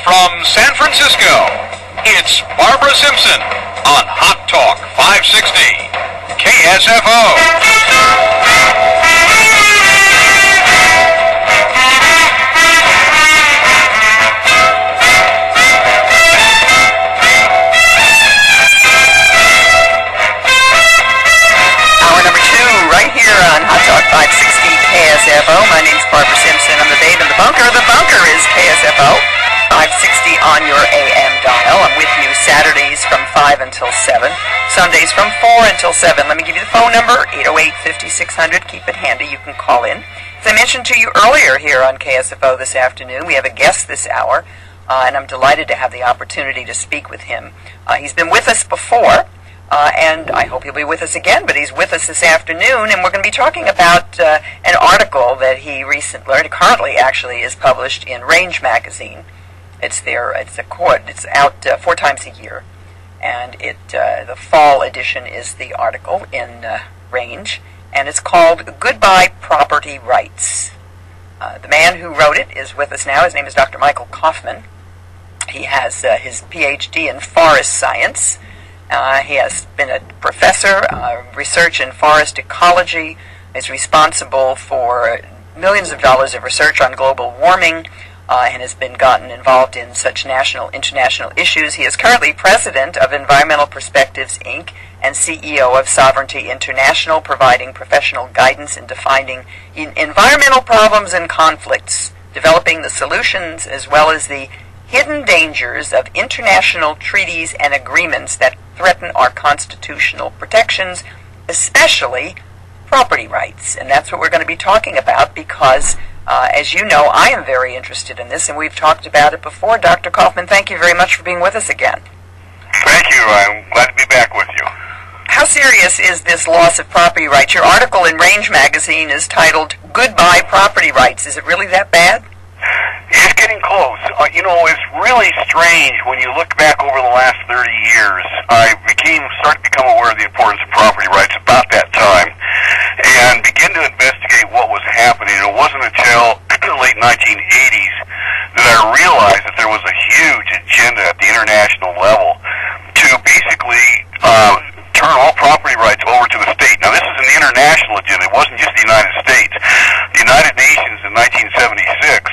From San Francisco, it's Barbara Simpson on Hot Talk 560, KSFO. On Hot Talk 560 KSFO. My name's Barbara Simpson. I'm the babe in the bunker. The bunker is KSFO 560 on your AM dial. I'm with you Saturdays from 5 until 7. Sundays from 4 until 7. Let me give you the phone number, 808-5600. Keep it handy. You can call in. As I mentioned to you earlier here on KSFO this afternoon, we have a guest this hour, and I'm delighted to have the opportunity to speak with him. He's been with us before. And I hope he'll be with us again, but he's with us this afternoon, and we're going to be talking about an article that he currently actually is published in Range magazine. It's out 4 times a year, and the fall edition is the article in Range, and it's called Goodbye Property Rights. The man who wrote it is with us now. His name is Dr. DrCoffman. He has his PhD in forest science. He has been a professor of research in forest ecology, is responsible for millions of dollars of research on global warming, and has been gotten involved in such national, international issues. He is currently president of Environmental Perspectives, Inc., and CEO of Sovereignty International, providing professional guidance in defining environmental problems and conflicts, developing the solutions, as well as the hidden dangers of international treaties and agreements that threaten our constitutional protections, especially property rights. And that's what we're going to be talking about because, as you know, I am very interested in this, and we've talked about it before. Dr. Kaufman, thank you very much for being with us again. Thank you. I'm glad to be back with you. How serious is this loss of property rights? Your article in Range magazine is titled, Goodbye Property Rights. Is it really that bad? It's getting close. It's really strange when you look back over the last 30 years. I started to become aware of the importance of property rights about that time and begin to investigate what was happening. It wasn't until the late 1980s that I realized that there was a huge agenda at the international level to basically turn all property rights over to the state. Now, this is an international agenda. It wasn't just the United States. The United Nations in 1976,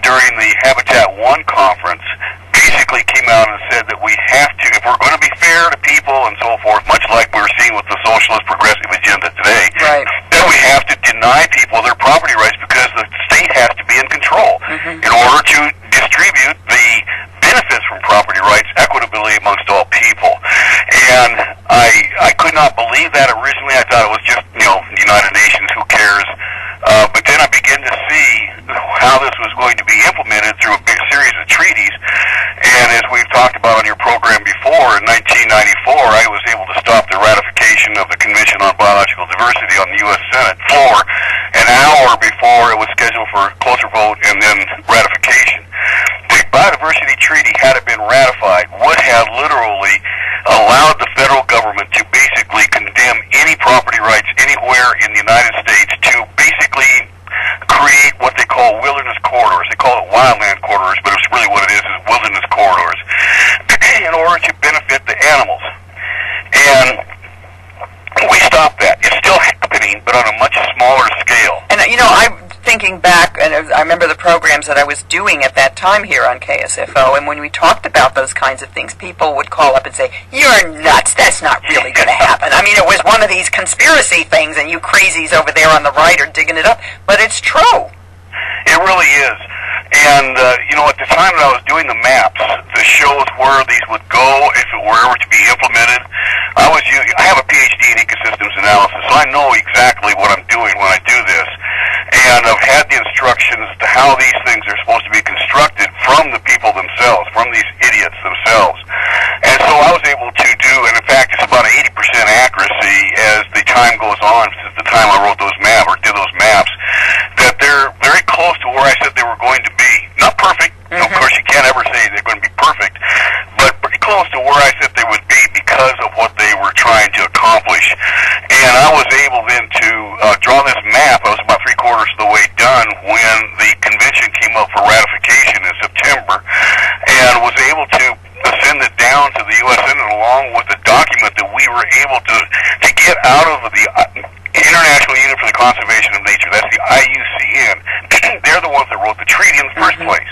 during the Habitat 1 conference, basically came out and said that we have to, if we're going to be fair to people and so forth, much like we're seeing with the socialist progressive agenda today, right, then we have to deny people their property rights because the state has to be in control in order to distribute the benefits from property rights equitably amongst all people. And I could not believe that originally. I thought it was just, the United Nations, who cares? But then I began to see how this was going to be implemented through a big series of treaties. And as we've talked about on your program before, in 1994, I was able to stop the ratification of the Convention on Biological Diversity on the U.S. Senate floor an hour before it was scheduled for a closer vote and then ratification. The Biodiversity Treaty, had it been ratified, would have literally allowed the federal government to basically condemn any property rights anywhere in the United States to basically create what they call wilderness corridors. They call it wildland corridors, but it's really what it is wilderness corridors, in order to benefit the animals. And we stopped that. It's still happening, but on a much smaller scale. And, I'm thinking back, and I remember the programs that I was doing at that time here on KSFO, and when we talked about those kinds of things, people would call up and say, "You're nuts, that's not really going to happen." I mean, it was one of these conspiracy things, and you crazies over there on the right are digging it up, but it's true. It really is. And, at the time that I was doing the maps, the shows where these would go if it were ever to be implemented, I have a PhD in ecosystems analysis, so I know exactly what I'm doing when I do this. And I've had the instructions as to how these things are supposed to be constructed from the people themselves, from these idiots themselves. And so I was able to do, and in fact it's about 80% accuracy as the time goes on, since the time I wrote those maps, or did those maps, that they're very close to where I said they were going to be. Not perfect. Of course, you can't ever say they're going to be perfect, but pretty close to where I said they would be because of what they were trying to accomplish. And I was able then to draw this map. I was about 3/4 of the way done when the convention came up for ratification in September. able to get out of the International Union for the Conservation of Nature. That's the IUCN. They're the ones that wrote the treaty in the first place.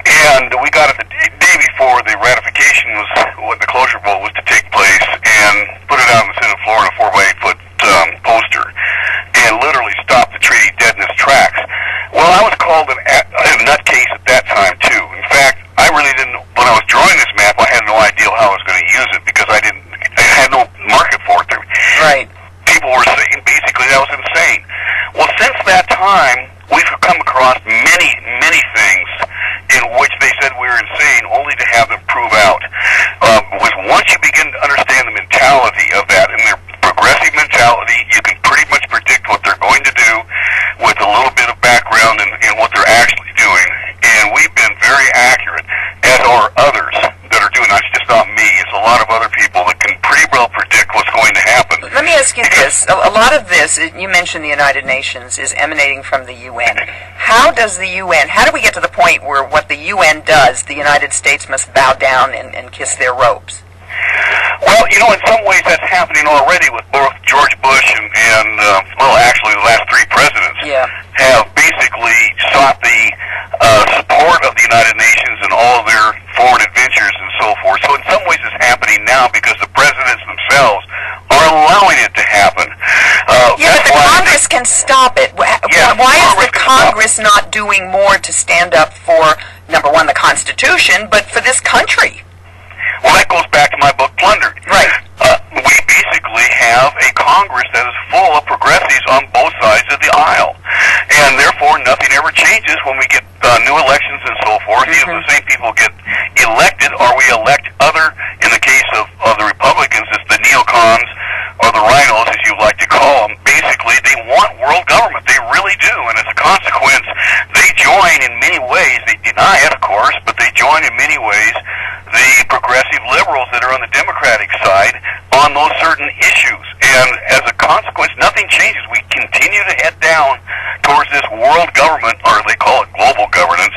And we got it the day before the ratification was, when the closure vote was to take place, and put it out on the Senate floor in a 4x8-foot poster, and literally stopped the treaty dead in its tracks. Well, I was called a nutcase at that time, too. In fact, I really didn't, when I was drawing this map, I had no idea how I was going to use it, because I had no market for it. Right. People were saying, basically, that was insane. Well, since that time, we've come across many, many things in which they said we were insane, only to have them prove out. Was once you begin to understand the mentality of that, and their progressive mentality, you can pretty much predict what they're going to do with a little bit of background in what they're actually doing. And we've been very accurate, as are others that are doing. It's just not me. It's a lot of other people that can pretty well predict what's going to happen. Let me ask you this. A lot of this, you mentioned the United Nations, is emanating from the UN. How does the UN, how do we get to the point where what the UN does, the United States must bow down and kiss their robes? Well, you know, in some ways that's happening already with both George Bush and well, actually the last three presidents have basically sought the support of the United Nations in all of their foreign adventures and so forth. So in some ways it's happening now because the presidents themselves are allowing it to happen. But the Congress can stop it. Why is the Congress not doing more to stand up for, number one, the Constitution, but for this country? Well, that goes back to my book, Plundered. Right. We basically have a Congress that is full of progressives on both sides of the aisle. And therefore, nothing ever changes when we get new elections and so forth. Either the same people get elected, or we elect other, in the case of the Republicans, it's the neocons, or the rhinos, as you like to call them. Basically, they want world government. They really do. And as a consequence, they join in many ways. They deny it, of course, but they join in many ways the progressive liberals that are on the Democratic side on those certain issues. And as a consequence, nothing changes. We continue to head down towards this world government, or they call it global governance.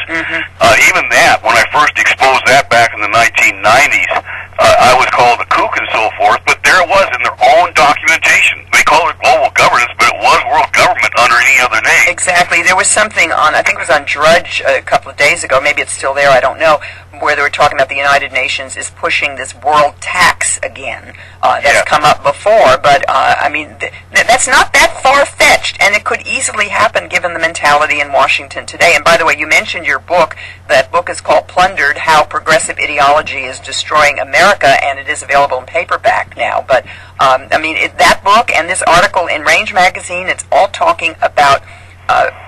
Even that, when I first exposed that back in the 1990s, I was called a kook and so forth, but there it was in their own documentation. They call it global governance, but it was world government under any other name. Exactly. There was something on, I think it was on Drudge a couple of days ago, maybe it's still there, I don't know, where they were talking about the United Nations is pushing this world tax again. That's come up before, but I mean, that's not that far-fetched, and it could easily happen given the mentality in Washington today. And by the way, you mentioned your book. That book is called Plundered, How Progressive Ideology is Destroying America, and it is available in paperback now. But, I mean, that book and this article in Range Magazine, it's all talking about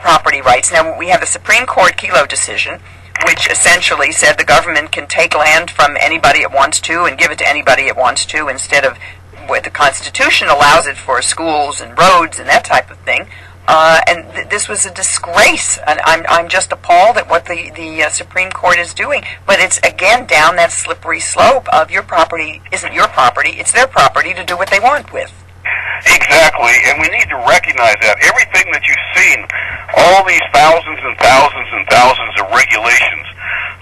property rights. Now, we have a Supreme Court Kelo decision, which essentially said the government can take land from anybody it wants to and give it to anybody it wants to, instead of what the Constitution allows it for schools and roads and that type of thing. And this was a disgrace. And I'm just appalled at what the Supreme Court is doing. But it's, again, down that slippery slope of your property isn't your property, it's their property to do what they want with. Exactly, and we need to recognize that. Everything that you've seen, all these thousands and thousands and thousands of regulations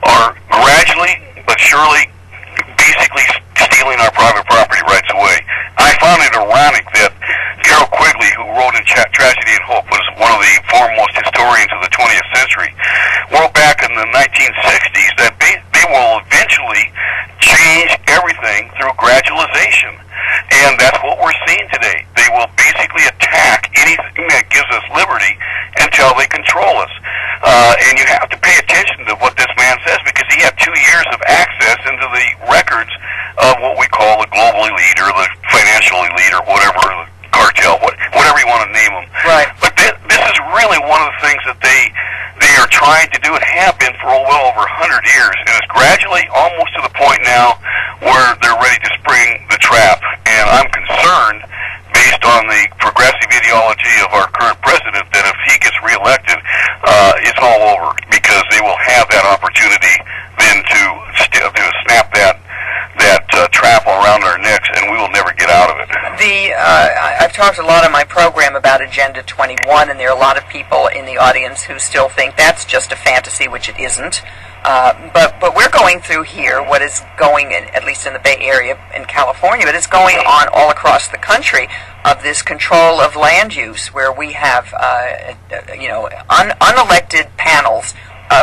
are gradually but surely basically stealing our private property rights away. I found it ironic that Carol Quigley, who wrote in Tragedy and Hope, was one of the foremost historians of the 20th century, wrote back in the 1960s that they will eventually change everything through gradualization. And that's what we're seeing today. They will basically attack anything that gives us liberty until they control us. And you have to pay attention to what this man says, because he had 2 years of access into the records of what we call the global elite, or the financial elite, or whatever, the cartel, whatever you want to name them. Right. But this is really one of the things that they are trying to do and have been for well over 100 years. And it's gradually almost to the point now where they're ready to spring the trap. And I'm concerned, based on the progressive ideology of our current president, that if he gets reelected, it's all over, because they will have that opportunity then to snap that trap around our necks, and we will never get out of it. I've talked a lot on my program about Agenda 21, and there are a lot of people in the audience who still think that's just a fantasy, which it isn't. But we're going through here what is going, at least in the Bay Area in California, but it's going on all across the country, of this control of land use, where we have unelected panels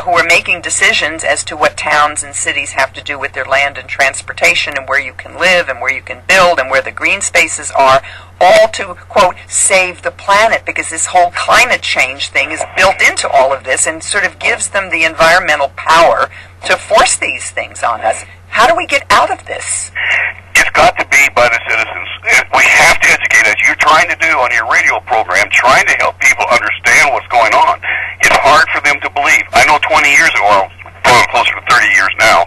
who are making decisions as to what towns and cities have to do with their land and transportation, and where you can live and where you can build and where the green spaces are, all to, quote, save the planet, because this whole climate change thing is built into all of this and sort of gives them the environmental power to force these things on us. How do we get out of this? It's got to be by the citizens. We have to educate, as you're trying to do on your radio program, trying to help people understand what's going on. It's hard for them to believe. I know 20 years ago, well, probably closer to 30 years now,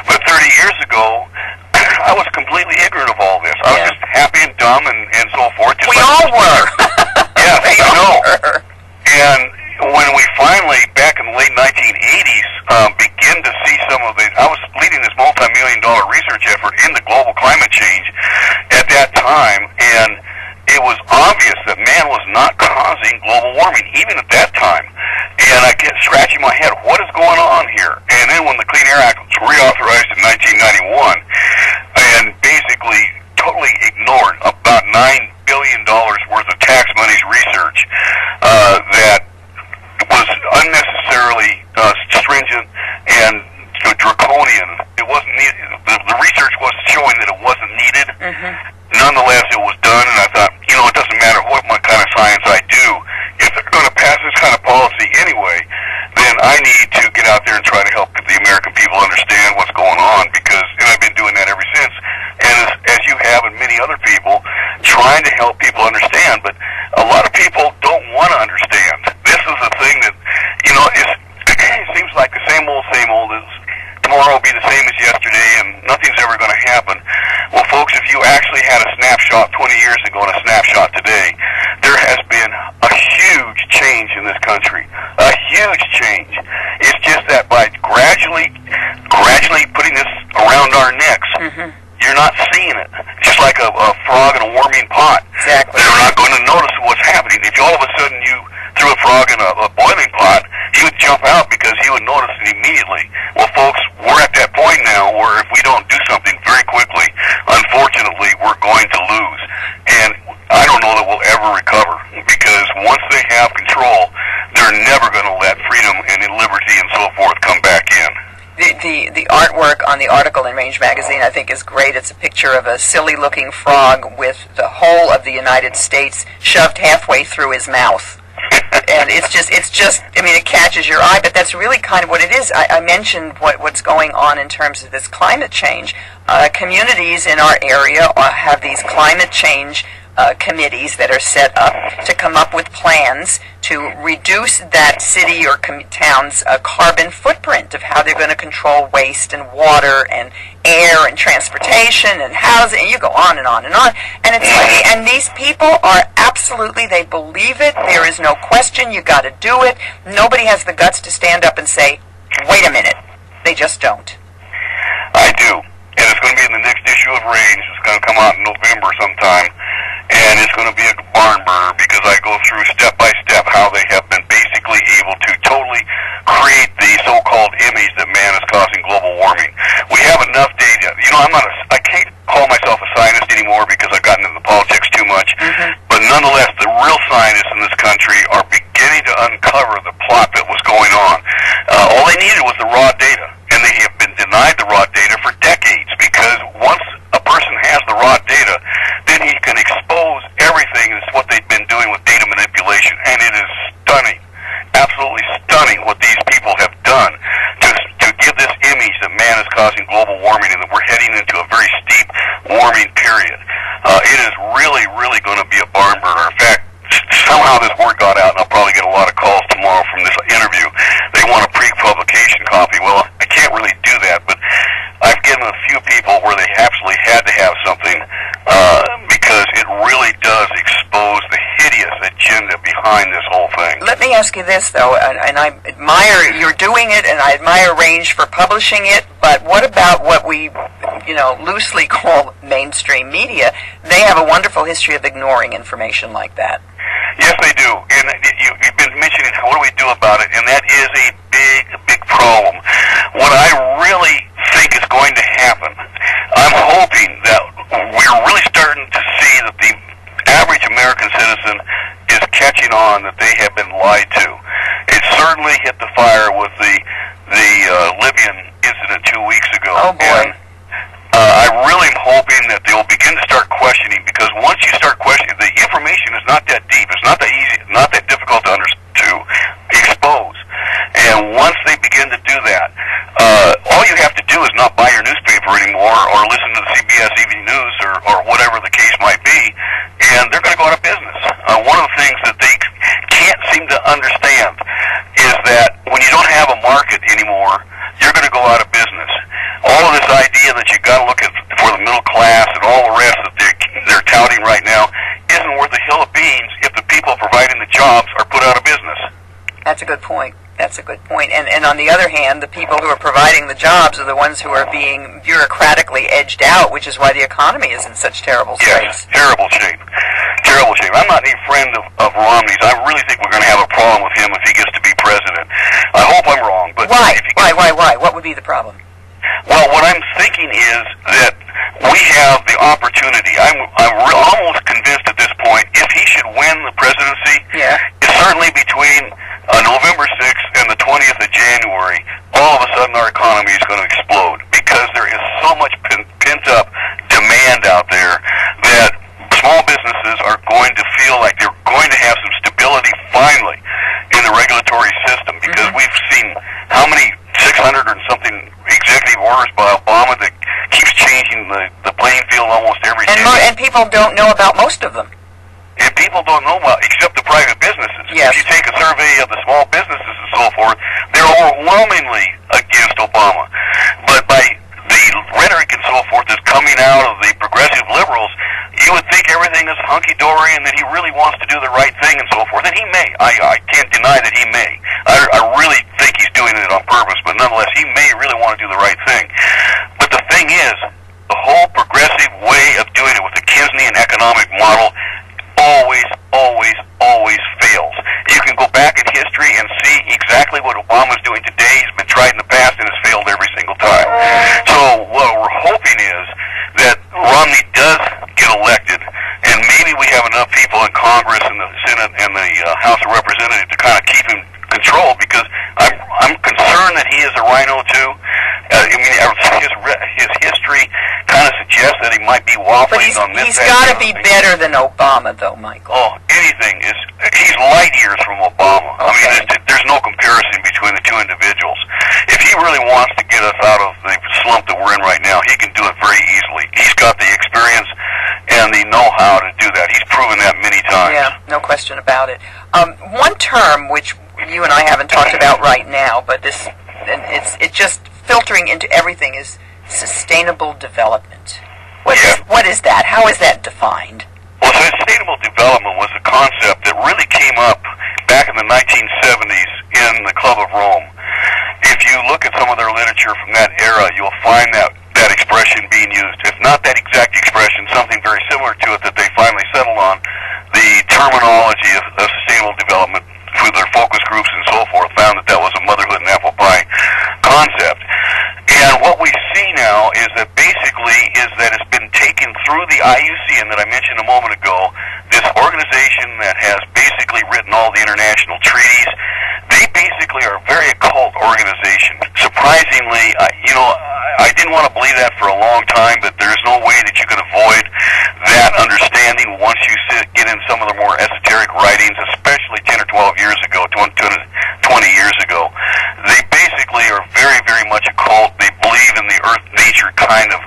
but 30 years ago, I was completely ignorant of all this. I was just happy and dumb and so forth. We all were. Yes, I know. And when we finally, back in the late 1980s, begin to see some of the, I was leading this multi-million-dollar research effort into global climate change at that time, and it was obvious that man was not causing global warming, even at that time. And I kept scratching my head, what is going on here? And then when the Clean Air Act was reauthorized in 1991, and basically totally ignored about $9 billion worth of tax money's research that was unnecessarily stringent and draconian. It wasn't needed. The research was showing that it wasn't needed. Nonetheless, it was done, and I thought, it doesn't matter what kind of science I do. If they're going to pass this kind of policy anyway, then I need to get out there and try to help the American people understand what's going on, and I've been doing that ever since. And as you have and many other people, trying to help people understand, but a lot of people don't want to understand. This is a thing that, it seems like the same old is tomorrow will be the same as yesterday and nothing's ever going to happen. Well, folks, if you actually had a snapshot 20 years ago and a snapshot today, there has been a huge change in this country. A huge change. It's just that by gradually putting this around our necks, you're not seeing it. Just like a frog in a warming pot. Exactly. They're not going to notice what's happening. If all of a sudden you threw a frog in a boiling pot, he would jump out because he would notice it immediately. Well, folks, we're at that point now where if we don't do something very quickly, unfortunately, we're going to lose. And I don't know that we'll ever recover, because once they have control, they're never going to let freedom and liberty and so forth come back in. The artwork on the article in Range Magazine, I think, is great. It's a picture of a silly-looking frog with the whole of the United States shoved halfway through his mouth. And it's just, it catches your eye, but that's really kind of what it is. I mentioned what's going on in terms of this climate change. Communities in our area have these climate change committees that are set up to come up with plans to reduce that city or town's carbon footprint of how they're going to control waste and water and air and transportation and housing, and you go on and on and on. And it's like, and these people are absolutely, they believe it. There is no question. You got to do it. Nobody has the guts to stand up and say, wait a minute. They just don't. I do. And it's going to be in the next issue of Range. It's going to come out in November sometime. And it's going to be a barn burner, because I go through step by step how they have been basically able to totally create the so-called image that man is causing global warming. We have enough data. I can't call myself a scientist anymore because I've gotten into politics too much. But nonetheless, the real scientists in this country are beginning to uncover the plot that was going on. All they needed was the raw data, and they have been denied the raw data for decades, because once a person has the raw data, then he can expose everything. That's what they've been doing with data manipulation, and it is stunning, absolutely stunning what these people have done to give this image that man is causing global warming and that we're heading into a very steep warming period. It is really, really going to be a barn burner. In fact, somehow this word got out, and I'll probably get a lot of calls tomorrow from this interview. They want a pre-publication copy. Well, I can't really do that, but I've given a few people where they absolutely had to have something, because it really does expose the hideous agenda behind this whole thing. Let me ask you this, though, and I admire you're doing it, and I admire Range for publishing it, but what about what we, loosely call mainstream media? They have a wonderful history of ignoring information like that. Yes, they do. And you've been mentioning what do we do about it, and that is a big, big problem. What Champion incident 2 weeks ago. Oh, boy. And, I really am hoping that they'll begin to start questioning, because once you start questioning, the information is not that deep. It's not that easy, not that difficult to expose. And once they begin to do that, all you have to do is not buy your newspaper anymore or listen to the CBS Evening News or whatever the case might be, and they're going to go out of business. One of the things that they can't seem to understand is that when you don't have a market anymore, you're going to go out of business. All of this idea that you got to look at for the middle class and all the rest that they're touting right now isn't worth a hill of beans if the people providing the jobs are put out of business. That's a good point. That's a good point. And on the other hand, the people who are providing the jobs are the ones who are being bureaucratically edged out, which is why the economy is in such terrible Yes, straits. terrible shape. Terrible shape. I'm not a friend of Romney's. I really think we're going to have a problem with him if he gets to be president. I hope I'm wrong, but Why? Why? What would be the problem? Well, what I'm thinking is that we have the opportunity. I'm almost convinced at this point, if he should win the presidency, it's certainly between November 6th and the 20th of January, all of a sudden our economy is going to explode, because there is so much pent-up demand out there that small businesses are going to feel like they're going to have some stability finally in the regulatory system, because we've seen how many 600 or something executive orders by Obama that keeps changing the playing field almost every day. And people don't know about most of them. And people don't know about, except the private businesses. Yes. If you take a survey of the small businesses and so forth, they're overwhelmingly against Obama. But by the rhetoric and so forth that's coming out of the progressive liberals, you would think everything is hunky-dory and that he really wants to do the right thing and so forth. And he may. I can't deny that he may. I really think he's doing it on purpose, but nonetheless, he may really want to do the right thing. But the thing is, the whole progressive way of doing it with the Keynesian economic model always fails. You can go back in history and see exactly what Obama's doing today. He's been tried in the past and has failed every single time. So what we're hoping is that Romney does get elected, and maybe we have enough people in Congress and the Senate and the House of Representatives to kind of keep him control, because I'm concerned that he is a rhino too. His history kind of suggests that he might be waffling on this. He's got to be better than Obama, though, Michael. Oh, anything is. He's light years from Obama. Okay. I mean, there's no comparison between the two individuals. If he really wants to get us out of the slump that we're in right now, he can do it very easily. He's got the experience and the know-how to do that. He's proven that many times. Yeah, no question about it. One term which you and I haven't talked about right now, but it's just filtering into everything, is sustainable development. What is that? How is that defined? Well, sustainable development was a concept that really came up back in the 1970s in the Club of Rome. If you look at some of their literature from that era, you'll find that expression being used. If not that exact expression, something very similar to it that they finally settled on. The terminology of sustainable development through their focus groups and so forth found that was a motherhood and apple pie concept. And what we see now is that basically it's been taken through the IUCN that I mentioned a moment ago, this organization that has basically written all the international treaties. They basically are a very occult organization. Surprisingly, I didn't want to believe that for a long time, but there's no way that you can avoid that understanding once you get in some of the more esoteric writings, especially 10 or 12 years ago, 20 years ago. They basically are very, very much a cult. They believe in the earth-nature kind of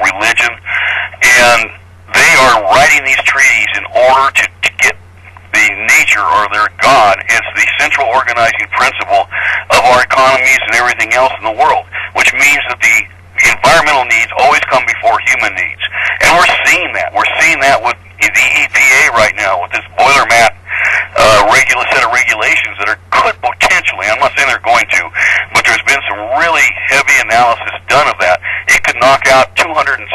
religion, and they are writing these treaties in order to get the nature or their God as the central organizing principle of our economies and everything else in the world, which means that the environmental needs always come before human needs. And we're seeing that. We're seeing that with the EPA right now, with this boiler mat set of regulations that could potentially, I'm not saying they're going to, but there's been some really heavy analysis done of that. It could knock out 270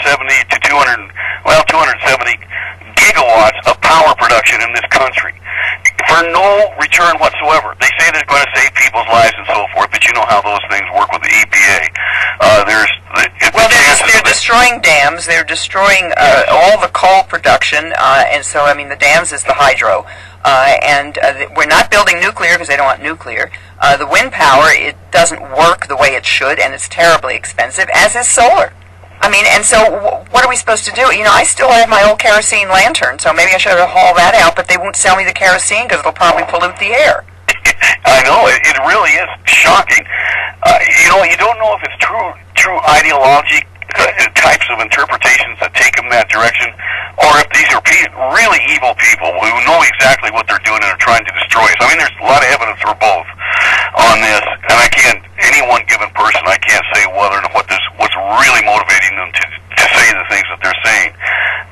gigawatts of power production in this country for no return whatsoever. They say they're going to save people's lives and so forth, but you know how those things work with the EPA. They're destroying dams. They're destroying all the coal production, and so the dams is the hydro. We're not building nuclear because they don't want nuclear. The wind power, it doesn't work the way it should, and it's terribly expensive, as is solar. I mean, and so what are we supposed to do? You know, I still have my old kerosene lantern, so maybe I should haul that out, but they won't sell me the kerosene because it'll probably pollute the air. I know, it really is shocking. You know, you don't know if it's true ideology, types of interpretations that take them that direction, or if these are really evil people who know exactly what they're doing and are trying to destroy us. I mean, there's a lot of evidence for both on this, and any one given person, I can't say whether or not what's really motivating them to say the things that they're saying.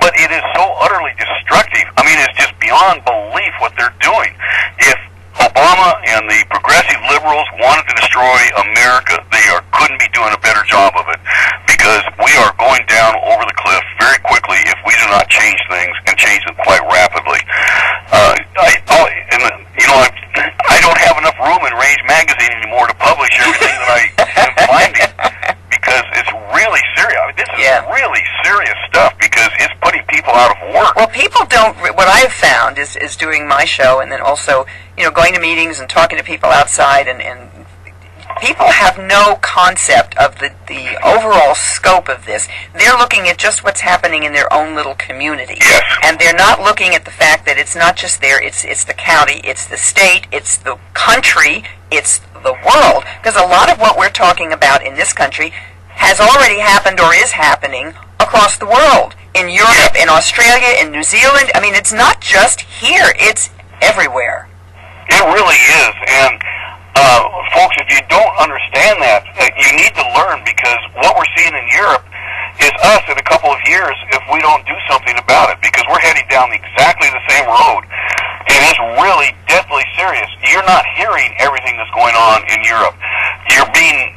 But it is so utterly destructive. I mean, it's just beyond belief what they're doing. If Obama and the progressive liberals wanted to destroy America, they couldn't be doing a better job of it, because we are going down over the cliff very quickly if we do not change things, and change them quite rapidly. I don't have enough room in Range Magazine anymore to publish everything that I am finding, because it's really serious. I mean, this is really serious stuff, because it's putting people out of work. Well, people don't. What I've found is doing my show, and then also, you know, going to meetings and talking to people outside, and people have no concept of the overall scope of this. They're looking at just what's happening in their own little community. Yes. And they're not looking at the fact that it's not just there, it's the county, it's the state, it's the country, it's the world. Because a lot of what we're talking about in this country has already happened or is happening across the world. In Europe, in Australia, in New Zealand. I mean, it's not just here, it's everywhere. It really is, and folks, if you don't understand that, you need to learn, because what we're seeing in Europe is us in a couple of years if we don't do something about it, because we're heading down exactly the same road, and it's really deathly serious. You're not hearing everything that's going on in Europe. You're being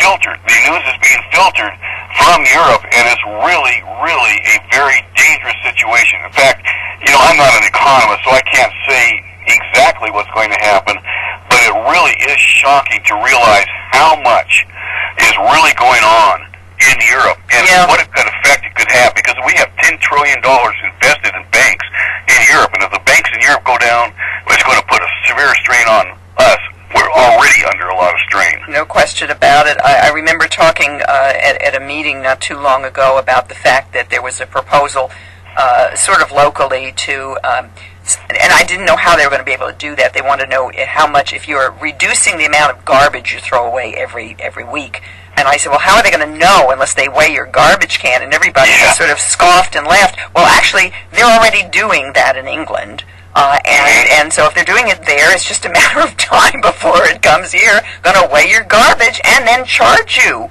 filtered. The news is being filtered from Europe, and it's really, really a very dangerous situation. In fact, you know, I'm not an economist, so I can't say exactly what's going to happen, but it really is shocking to realize how much is really going on in Europe, and what an effect it could have, because we have $10 trillion invested in banks in Europe, and if the banks in Europe go down, it's going to put a severe strain on us. We're already under a lot of strain. No question about it. I remember talking at a meeting not too long ago about the fact that there was a proposal sort of locally to and I didn't know how they were going to be able to do that. They wanted to know how much, if you're reducing the amount of garbage you throw away every week. And I said, well, how are they going to know unless they weigh your garbage can? And everybody just sort of scoffed and laughed. Well, actually, they're already doing that in England. And so if they're doing it there, it's just a matter of time before it comes here, going to weigh your garbage and then charge you,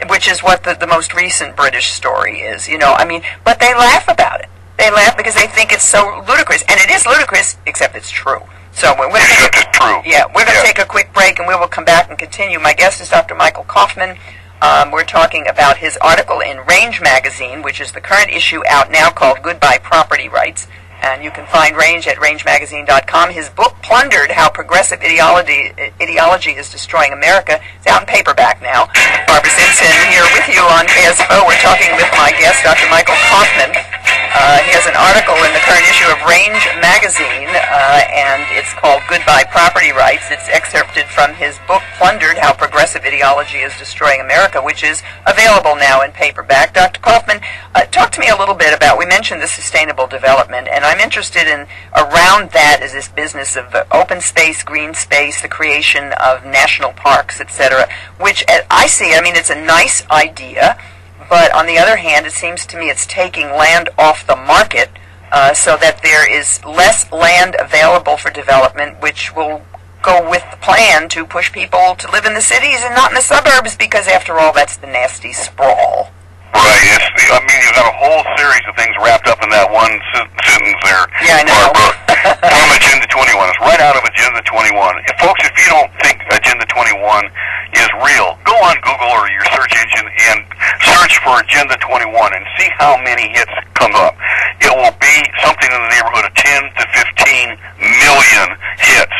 which is what the most recent British story is, you know. I mean, but they laugh about it. They laugh because they think it's so ludicrous. And it is ludicrous, except it's true. So we're going to take a quick break, and we will come back and continue. My guest is Dr. Michael Kaufman. We're talking about his article in Range Magazine, which is the current issue out now, called Goodbye Property Rights. And you can find Range at rangemagazine.com. His book, Plundered, How Progressive Ideology is Destroying America, is out in paperback now. Barbara Simpson here with you on KSFO. We're talking with my guest, Dr. Michael Kaufman. He has an article in the current issue of Range Magazine, and it's called Goodbye Property Rights. It's excerpted from his book, Plundered, How Progressive Ideology is Destroying America, which is available now in paperback. Dr. Kaufman, talk to me a little bit about, we mentioned the sustainable development, and I'm interested in, around that is this business of open space, green space, the creation of national parks, etc., which I see, I mean, it's a nice idea, but on the other hand, it seems to me it's taking land off the market so that there is less land available for development, which will go with the plan to push people to live in the cities and not in the suburbs, because after all, that's the nasty sprawl. Right. I mean, you've got a whole series of things wrapped up in that one sentence there. Yeah, I know. From Agenda 21. It's right out of Agenda 21. Folks, if you don't think Agenda 21 is real, go on Google or your search engine and search for Agenda 21 and see how many hits come up. It will be something in the neighborhood of 10 to 15 million hits.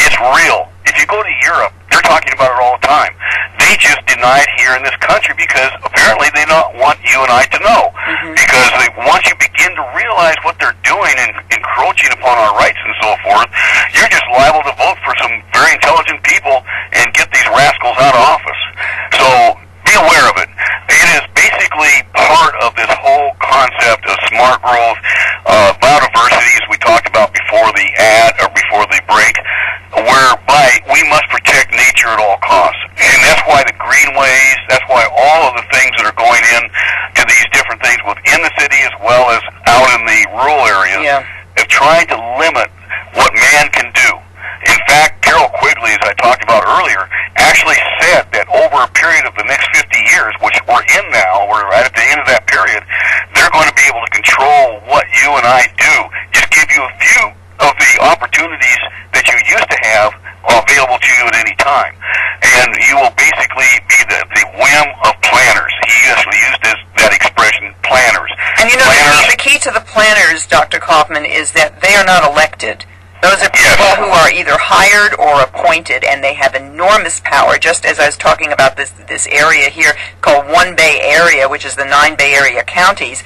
It's real. If you go to Europe, they're talking about it all the time. They just deny it here in this country because apparently they don't want you and I to know. Because once you begin to realize what they're doing and encroaching upon our rights and so forth, you're just liable to vote for some very intelligent people danger at all costs. And that's why the greenways, that's why all of the things that are going in to these different things within the city as well as out in the rural areas have tried to limit what man can do. In fact, Carol Quigley, as I talked about earlier, actually said that over a period of the next 50 years, which we're in now, we're right at the end of that period, they're going to be able to control what you and I do. Just give you a few of the opportunities that you used to have available to you at any time. And you will basically be the whim of planners. He actually used that expression, planners. And you know, the key to the planners, Dr. Kaufman, is that they are not elected. Those are people who are either hired or appointed, and they have enormous power, just as I was talking about this area here called One Bay Area, which is the 9 Bay Area counties,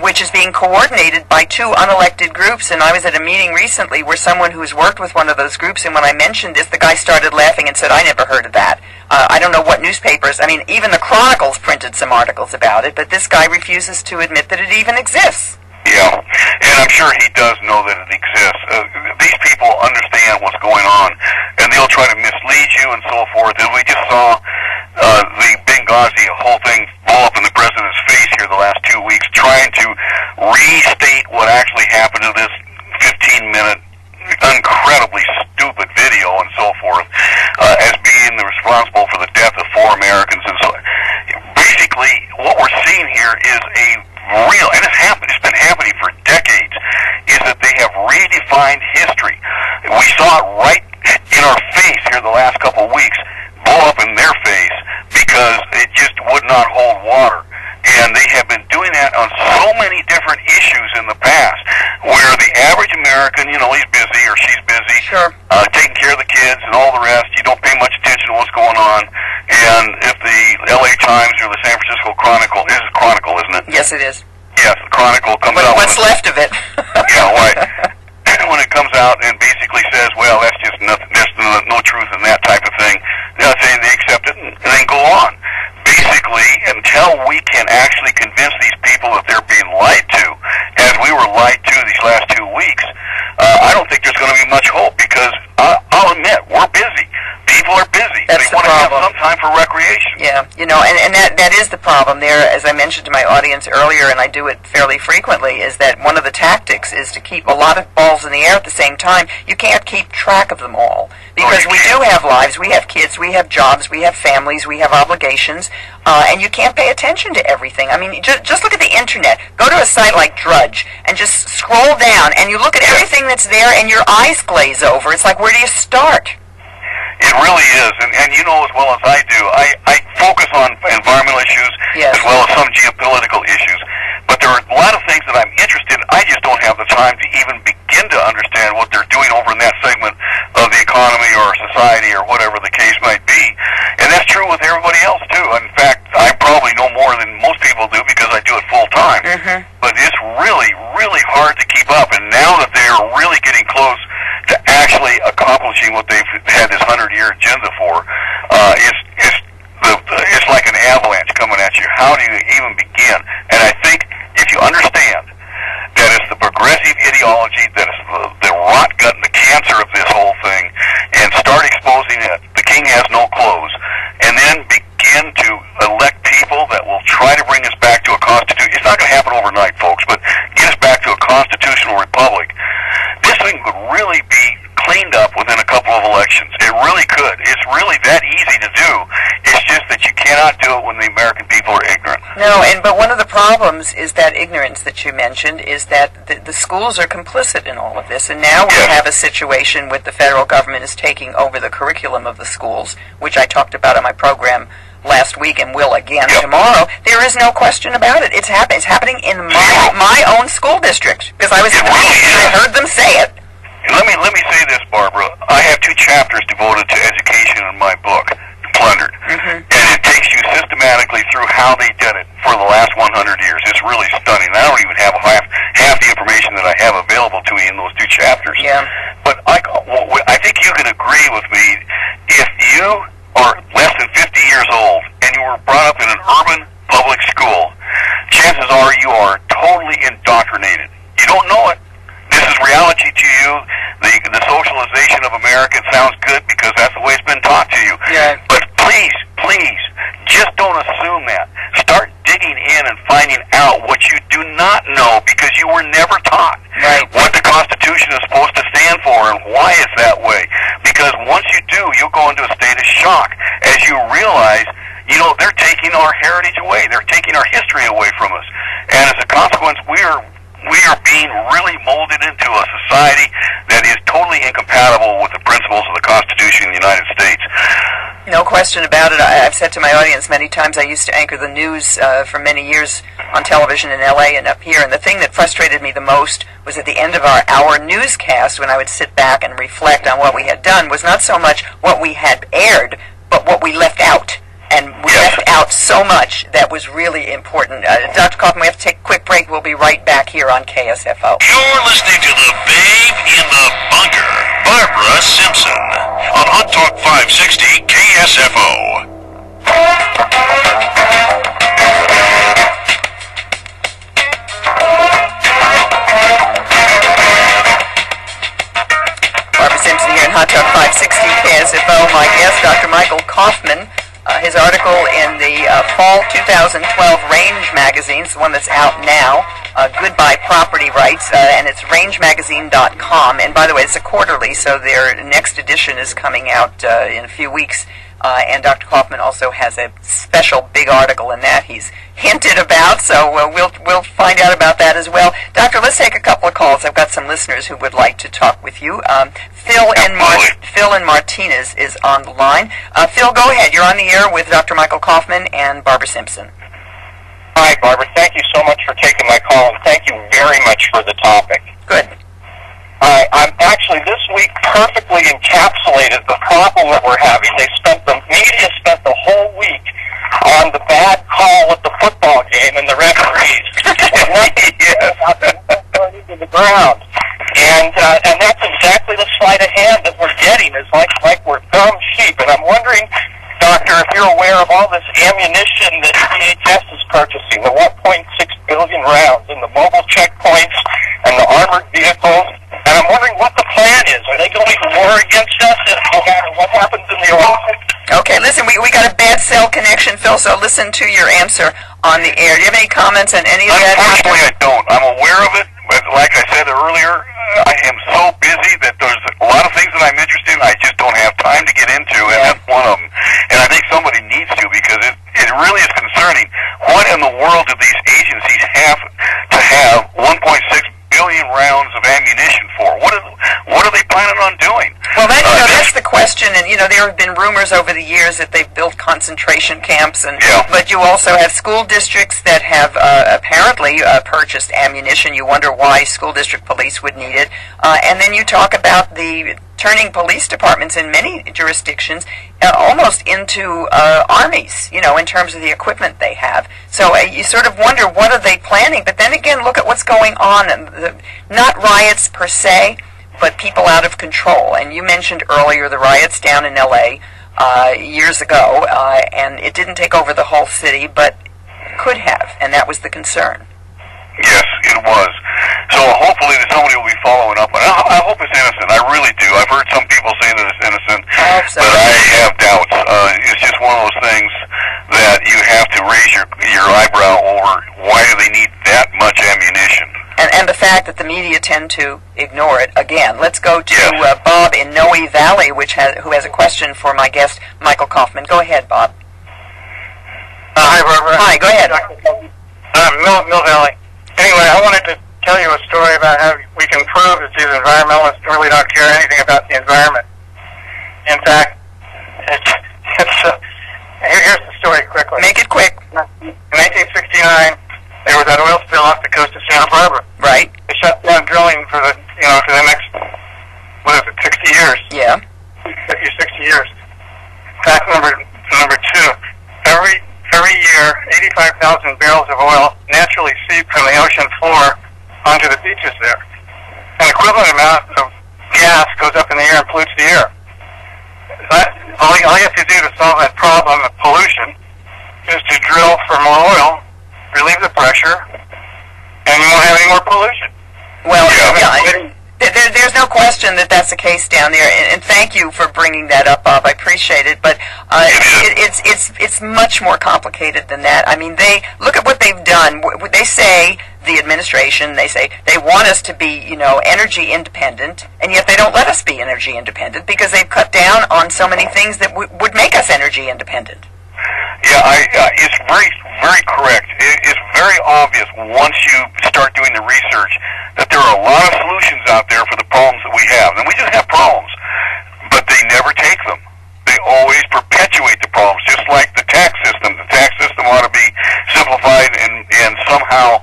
which is being coordinated by 2 unelected groups. And I was at a meeting recently where someone who's worked with one of those groups, and when I mentioned this, the guy started laughing and said, I never heard of that. I don't know what newspapers, I mean, even the Chronicles printed some articles about it, but this guy refuses to admit that it even exists. Yeah, and I'm sure he does know that it exists. These people understand what's going on, and they'll try to mislead you and so forth. And we just saw the Benghazi whole thing blow up in the president's face here the last 2 weeks, trying to restate what actually happened to this 15-minute, incredibly stupid video and so forth, as being responsible for the death of 4 Americans. And so, basically, what we're seeing here is a real, and it's been happening for decades, is that they have redefined history. We saw it right in our face here the last couple of weeks, blow up in their face, because it just would not hold water. And they have been doing that on so many different issues in the past, where the average American, you know, he's busy or she's busy, taking care of the kids and all the rest. You don't pay much attention to what's going on. And if the LA Times or the San Francisco Chronicle, this is Chronicle, isn't it? Yes, it is. Yes, the Chronicle comes out. What's left of it? Yeah, right. When it comes out and basically says, well, that's just nothing, there's no truth in that type of thing, they'll say they accept it and then go on. Basically, until we can actually convince these people that they're being lied to, as we were lied to these last 2 weeks, I don't think there's going to be much hope, because I'll admit, we're busy. People are busy. That's they want to have some time for recreation. Yeah, you know, and that is the problem there, as I mentioned to my audience earlier, and I do it fairly frequently, is that one of the tactics is to keep a lot of balls in the air at the same time. You can't keep track of them all, because we do have lives, we have kids, we have jobs, we have families, we have obligations, and you can't pay attention to everything. I mean, just look at the internet. Go to a site like Drudge and just scroll down, and you look at everything that's there, and your eyes glaze over. It's like, where do you start? It really is, and you know as well as I do, I focus on environmental issues as well as some geopolitical issues, but there are a lot of things that I'm interested in. I just don't have the time to even begin to understand what they're doing over in that segment of the economy or society or whatever the case might be, and that's true with everybody else too. In fact, I probably know more than most people do because I do it full time, but it's really, really hard to keep up, and now that they're really getting close to actually accomplishing what they've had this 100-year agenda for, it's like an avalanche coming at you. How do you even begin? And I think if you understand that it's the progressive ideology that is the rot gut and the cancer of this whole thing, and start exposing it, the king has no clothes, and then begin to elect people that will try to bring us back to a constitution. It's not going to happen overnight, folks, but get us back to a constitutional republic. This thing would really be cleaned up within a couple of elections. It really could. It's really that easy to do. It's just that you cannot do it when the American people are ignorant. No, but one of the problems is that ignorance that you mentioned, is that the schools are complicit in all of this, and now we have a situation with the federal government is taking over the curriculum of the schools, which I talked about on my program last week and will again tomorrow. There is no question about it. It's happening in my own school district, because I was in the meeting and I heard them say it. Let me say this, Barbara. I have 2 chapters devoted to education in my book, Plundered. And it takes you systematically through how they did it for the last 100 years. It's really stunning. I don't even have half the information that I have available to me in those 2 chapters. But I think you can agree with me, if you are less than 50 years old and you were brought up in an urban public school, chances are you are totally indoctrinated. You don't know it. This is reality to you. The socialization of America sounds good because that's the way it's been taught to you. and finding out what you do not know because you were never taught. Right. What the Constitution is supposed to stand for and why it's that way. Because once you do, you'll go into a state of shock as you realize, they're taking our heritage away. They're taking our history away from us. And as a consequence, we are being really molded into a society that is totally incompatible with the principles of the Constitution of the United States. No question about it. I've said to my audience many times, I used to anchor the news for many years on television in L.A. and up here, and the thing that frustrated me the most was at the end of our hour newscast, when I would sit back and reflect on what we had done, was not so much what we had aired, but what we left out. And we left out so much that was really important. Dr. Kaufman, we have to take a quick break. We'll be right back here on KSFO. You're listening to the Babe in the Bunker, Barbara Simpson, on Hot Talk 560 KSFO. Barbara Simpson here in Hot Talk 560 KSFO. My guest, Dr. Michael Kaufman. His article in the Fall 2012 Range magazine, the one that's out now, Goodbye Property Rights, and it's rangemagazine.com. And by the way, it's a quarterly, so their next edition is coming out in a few weeks. And Dr. Kaufman also has a special big article in that he's hinted about, so we'll find out about that as well. Doctor, let's take a couple of calls. I've got some listeners who would like to talk with you. Phil in Martinez is on the line. Phil, go ahead. You're on the air with Dr. Michael Kaufman and Barbara Simpson. Hi, Barbara. Thank you so much for taking my call, and thank you very much for the topic. Good. I'm actually, this week perfectly encapsulated the problem that we're having. The media spent the whole week on the bad call at the football game and the referees. Going into the ground. And that's exactly the sleight of hand that we're getting. It's like we're dumb sheep. And I'm wondering, Doctor, if you're aware of all this ammunition that DHS is purchasing, the 1.6 billion rounds, and the mobile checkpoints, and the armored vehicles. And I'm wondering what the plan is. Are they going to war against us no matter what happens in the Olympics? Okay, listen, we got a bad cell connection, Phil, so listen to your answer on the air. Do you have any comments on any of that? Unfortunately, I don't. I'm aware of it, but like I said earlier, I am so busy that there's a lot of things that I'm interested in I just don't have time to get into, and that's one of them. And I think somebody needs to, because it really is concerning. What in the world do these agencies have to have 1.6 billion rounds of ammunition for? What are they planning on doing? Well, that's the question, and there have been rumors over the years that they've built concentration camps, but you also have school districts that have apparently purchased ammunition. You wonder why school district police would need it, and then you talk about the turning police departments in many jurisdictions almost into armies, in terms of the equipment they have. So you sort of wonder, what are they planning? But then again, look at what's going on. Not riots per se, but people out of control. And you mentioned earlier the riots down in L.A. Years ago, and it didn't take over the whole city, but could have, and that was the concern. Yes, it was. So hopefully somebody will be following up. And I hope it's innocent. I really do. I've heard some people say that it's innocent, I hope so. but I have doubts. It's just one of those things that you have to raise your eyebrow over. Why do they need that much ammunition? And the fact that the media tend to ignore it. Again, let's go to Bob in Noe Valley, who has a question for my guest, Michael Kaufman. Go ahead, Bob. Hi, Barbara. Hi, go ahead. Mill Valley. Anyway, I wanted to tell you a story about how we can prove that these environmentalists really don't care anything about the environment. In fact, here's the story quickly. Make it quick. In 1969, there was that oil spill off the coast of Santa Barbara. Right. They shut down drilling for the next, 60 years. Yeah. 60 years. Fact number two. Every year, 85,000 barrels of oil naturally seep from the ocean floor onto the beaches there. An equivalent amount of gas goes up in the air and pollutes the air. All you have to do to solve that problem of pollution is to drill for more oil, relieve the pressure, and you won't have any more pollution. Well, there's no question that that's the case down there, and thank you for bringing that up, Bob. I appreciate appreciate it, but it's much more complicated than that. I mean, they look at what they've done. They say, the administration, they say they want us to be, energy independent, and yet they don't let us be energy independent because they've cut down on so many things that would make us energy independent. Yeah, it's very, very correct. It's very obvious once you start doing the research that there are a lot of solutions out there for the problems that we have. And we just have problems, but they never take them. They always perpetuate the problems, just like the tax system. The tax system ought to be simplified and somehow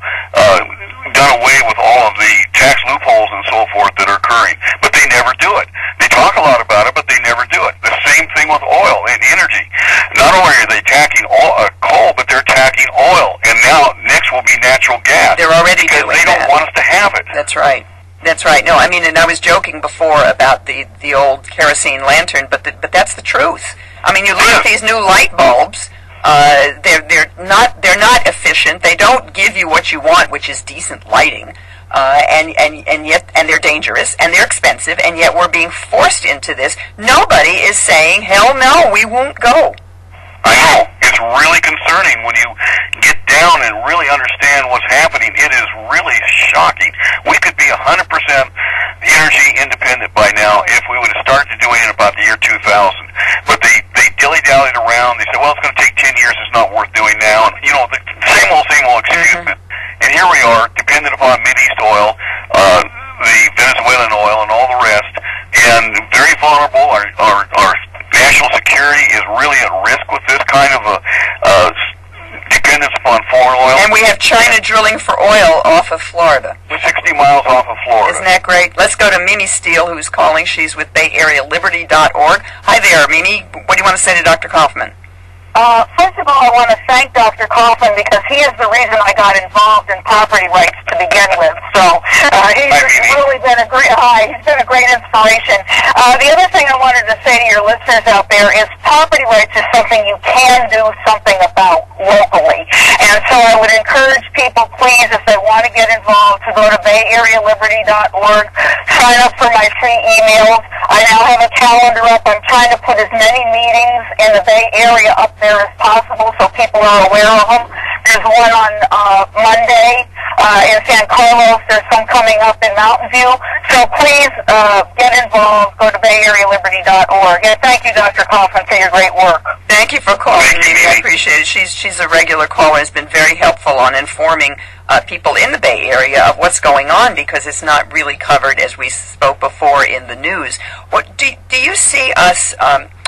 done away with all of the tax loopholes and so forth that are occurring. But they never do it. They talk a lot about it, but they never do it. The same thing with oil and energy. Not only are they attacking coal, but they're attacking oil. And now next will be natural gas. They're already doing that. Because they don't want us to have it. That's right. That's right. No, I mean, and I was joking before about the old kerosene lantern, but that's the truth. I mean, you look at these new light bulbs. They're not efficient. They don't give you what you want, which is decent lighting. And they're dangerous and they're expensive, and yet we're being forced into this. Nobody is saying, hell no, we won't go. I know. It's really concerning when you get down and really understand what's happening. It is really shocking. We could be 100% energy independent by now if we would have started doing it about the year 2000. But they dilly-dallied around. They said, well, it's going to take 10 years. It's not worth doing now. And, the same old excuses. And here we are, dependent upon Mideast oil, the Venezuelan oil, and all the rest, and very vulnerable. Our national security is really at risk with this kind of dependence upon foreign oil. And we have China drilling for oil off of Florida. 60 miles off of Florida. Isn't that great? Let's go to Mimi Steele, who's calling. She's with BayAreaLiberty.org. Hi there, Mimi. What do you want to say to Dr. Kaufman? First of all, I want to thank Dr. Kaufman because he is the reason I got involved in property rights to begin with. So he's really been a great inspiration. The other thing I wanted to say to your listeners out there is property rights is something you can do something about locally. And so I would encourage people, please, if they want to get involved, to go to BayAreaLiberty.org, sign up for my free emails. I now have a calendar up. I'm trying to put as many meetings in the Bay Area up there as possible so people are aware of them. There's one on Monday in San Carlos. There's some coming up in Mountain View. So please get involved. Go to BayAreaLiberty.org. And thank you, Dr. Kaufman, for your great work. Thank you for calling, Mimi. I appreciate it. She's a regular caller and has been very helpful on informing people in the Bay Area of what's going on because it's not really covered, as we spoke before, in the news. What do you see us...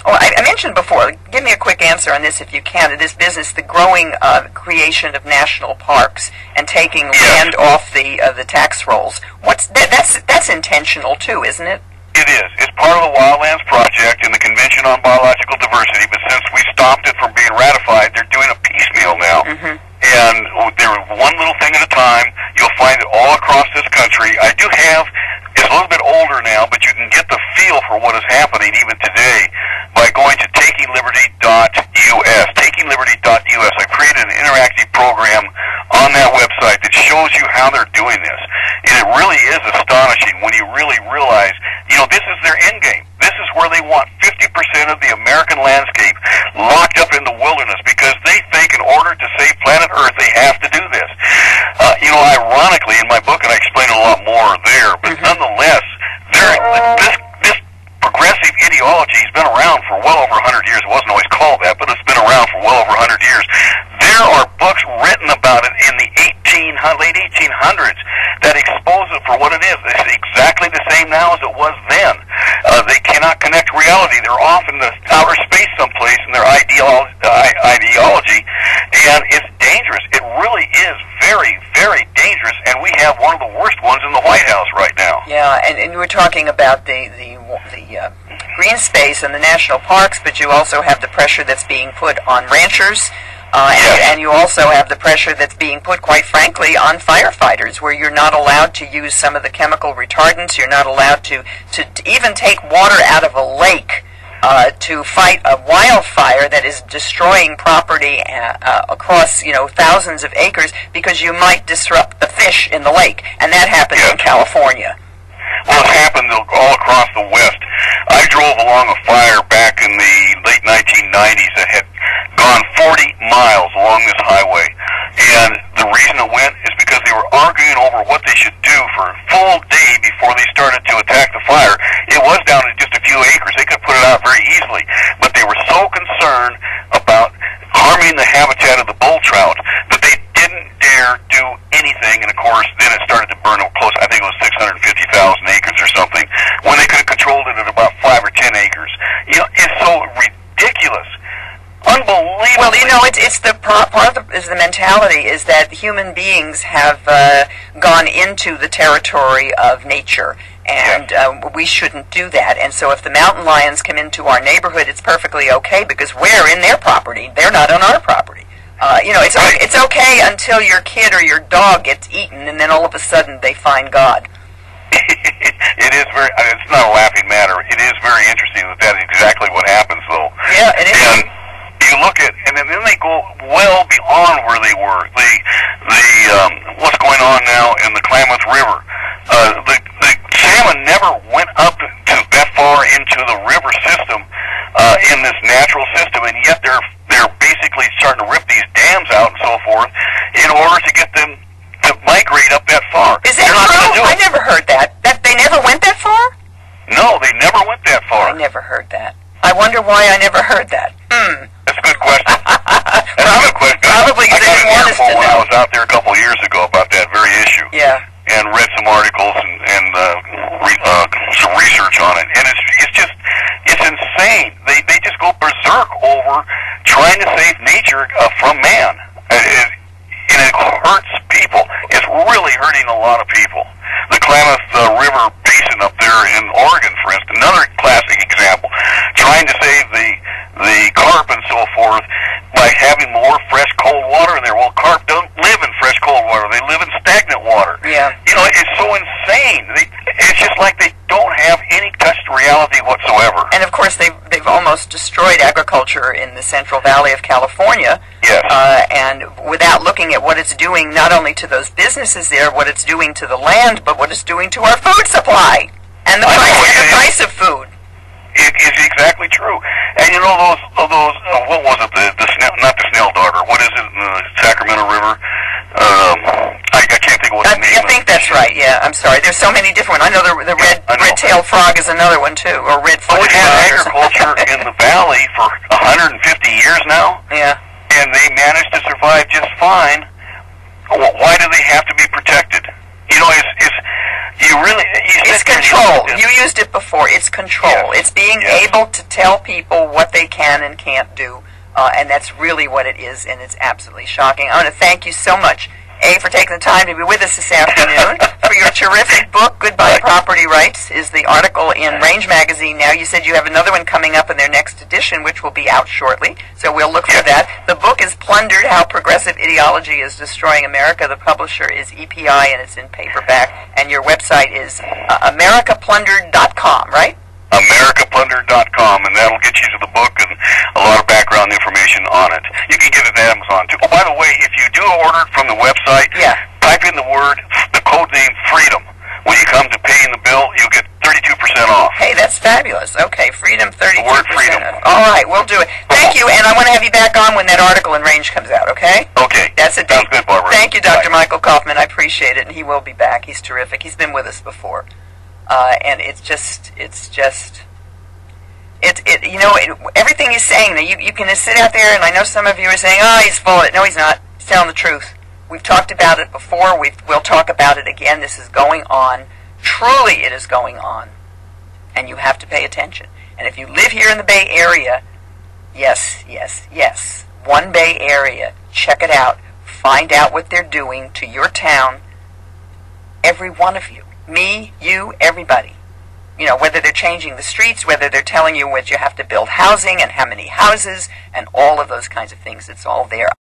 I mentioned before, give me a quick answer on this if you can, this business, the growing creation of national parks and taking land off the tax rolls. That's intentional too, isn't it? It is. It's part of the Wildlands Project and the Convention on Biological Diversity, but since we stopped it from being ratified, they're doing a piecemeal now. And they're one little thing at a time. You'll find it all across this country. I do have, it's a little bit older now, but you can get the feel for what is happening even today by going to takingliberty.us. Takingliberty.us. I created an interactive program on that website that shows you how they're doing this. And it really is astonishing when you really realize, this is their end game. This is where they want 50% of the American landscape locked up in the wilderness because they think in order to save planet Earth, they have to do this. Ironically, in my book, and I explain a lot more there, but nonetheless, this progressive ideology has been around for well over 100 years. It wasn't always called that, but it's been around for well over 100 years. There are books written about it in the late 1800s that expose it for what it is. It's exactly the same now as it was then. They cannot connect reality. They're off in the outer space someplace in their ideology, and it's dangerous. It really is very, very dangerous, and we have one of the worst ones in the White House right now. Yeah, and we're talking about the green space and the national parks, but you also have the pressure that's being put on ranchers. And you also have the pressure that's being put, quite frankly, on firefighters, where you're not allowed to use some of the chemical retardants. You're not allowed to even take water out of a lake to fight a wildfire that is destroying property across, thousands of acres because you might disrupt the fish in the lake. And that happened in California. Well, it happened all across the West. I drove along a fire back in the trout, but they didn't dare do anything, and of course, then it started to burn close, I think it was 650,000 acres or something, when they could have controlled it at about 5 or 10 acres. You know, it's so ridiculous. Unbelievable. Well, you know, it's the part of the mentality is that human beings have gone into the territory of nature, and we shouldn't do that. And so if the mountain lions come into our neighborhood, it's perfectly okay because we're in their property. They're not on our property. You know, it's okay until your kid or your dog gets eaten, and then all of a sudden they find God. It is very. It's not a laughing matter. It is very interesting that that is exactly what happens, though. Yeah, it is. And you look at, and then they go well beyond where they were. What's going on now in the Klamath River? The salmon never went up to that far into the river system in this natural system, and yet they're basically starting to rip these dams out and so forth in order to get them to migrate up that far. Is that true? I never heard that. That they never went that far? No, they never went that far. I never heard that. I wonder why I never heard that. That's a good question. That's a good question. Probably because they didn't want us to know. I was out there a couple of years ago about that very issue. Yeah. And read some articles and some research on it, and it's insane. They just go berserk over trying to save nature from man, and it hurts people. It's really hurting a lot of people. The Klamath River Basin up there in Oregon, for instance, another classic example, trying to save the carp and so forth by having more fresh cold water in there. Well, carp don't live in fresh cold water; they live in stagnant water. Yeah. You know, it's so insane. It's just like they don't have any touch to reality whatsoever. And of course, they've almost destroyed agriculture in the Central Valley of California. Yes. And without looking at what it's doing, not only to those businesses there, what it's doing to the land, but what it's doing to our food supply and the price of food. It is exactly true. And you know those what was it? The snail, not the snail darter. What is it in the Sacramento River? I can't think of what the name. I think that's right. Yeah, I'm sorry. There's so many different ones. I know the red-tailed frog is another one too, or red-footed frog. We've had agriculture in the valley for 150 years now. Yeah. And they managed to survive just fine. Why do they have to be protected? You know, it's control. You used it before. It's control. Yes. It's being able to tell people what they can and can't do, and that's really what it is, and it's absolutely shocking. I want to thank you so much, A, for taking the time to be with us this afternoon, for your terrific book, Goodbye Property Rights, is the article in Range Magazine now. You said you have another one coming up in their next edition, which will be out shortly, so we'll look for that. The book is Plundered, How Progressive Ideology is Destroying America. The publisher is EPI, and it's in paperback, and your website is americaplundered.com, right? americaplundered.com, and that'll get you to the book and a lot of background information on it. You can get it at Amazon, too. Oh, by the way, if you do order it from the website, type in the code name FREEDOM. When you come to paying the bill, you'll get 32% off. Hey, that's fabulous. Okay, Freedom, 32%. The word freedom. All right, we'll do it. Thank you, and I want to have you back on when that article in Range comes out, okay? Okay. That's it. Sounds good, Barbara. Thank you, Dr. Michael Kaufman. I appreciate it, and he will be back. He's terrific. He's been with us before. And everything he's saying, you can just sit out there, and I know some of you are saying, oh, he's full of it. No, he's not. He's telling the truth. We've talked about it before. We'll talk about it again. This is going on. Truly, it is going on. And you have to pay attention. And if you live here in the Bay Area, yes, one Bay Area, check it out. Find out what they're doing to your town. Every one of you. Me, you, everybody. You know, whether they're changing the streets, whether they're telling you what you have to build housing and how many houses, and all of those kinds of things. It's all there.